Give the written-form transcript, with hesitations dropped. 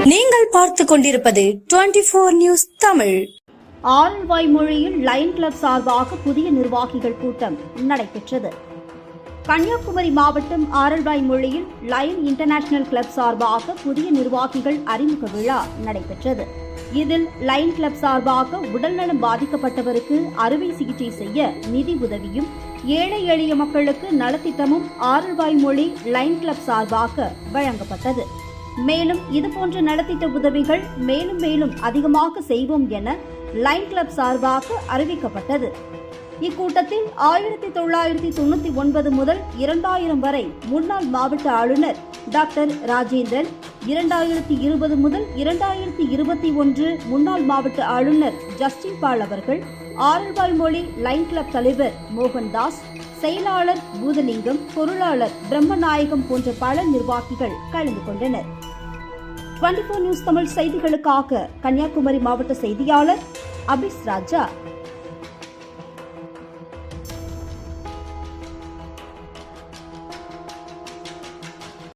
நீங்கள் பார்த்துக் கொண்டிருப்பது 24 நியூஸ் தமிழ். ஆரல்வாய்மொழியில் லயன் கிளப் சார்பாக புதிய நிர்வாகிகள் கூட்டம் நடைபெற்றது. கன்னியாகுமரி மாவட்டம் ஆரல்வாய்மொழியில் லயன் இன்டர்நேஷனல் கிளப் சார்பாக புதிய நிர்வாகிகள் அறிமுக விழா நடைபெற்றது. இதில் லயன் கிளப் சார்பாக உடல்நலம் பாதிக்கப்பட்டவருக்கு அறுவை சிகிச்சை செய்ய நிதி உதவியும், ஏழை எளிய மக்களுக்கு நலத்திட்டமும் ஆரல்வாய்மொழி லயன் கிளப் சார்பாக வழங்கப்பட்டது. மேலும் இதுபோன்ற நலத்திட்ட உதவிகள் மேலும் மேலும் அதிகமாக செய்வோம் என லயன் கிளப் சார்பாக அறிவிக்கப்பட்டது. இக்கூட்டத்தில் 1999 முதல் 2000 வரை முன்னாள் மாவட்ட ஆளுநர் டாக்டர் ராஜேந்திரன், 2020 முதல் 2021 முன்னாள் மாவட்ட ஆளுநர் ஜஸ்டின் பால் அவர்கள், ஆரல்வாய்மொழி லயன் கிளப் தலைவர் மோகன்தாஸ், செயலாளர் பூதலிங்கம், பொருளாளர் பிரம்மநாயகம் போன்ற பல நிர்வாகிகள் கலந்து கொண்டனர். 24 நியூஸ் தமிழ் செய்திகளுக்காக கன்னியாகுமரி மாவட்ட செய்தியாளர் அபிஸ் ராஜா.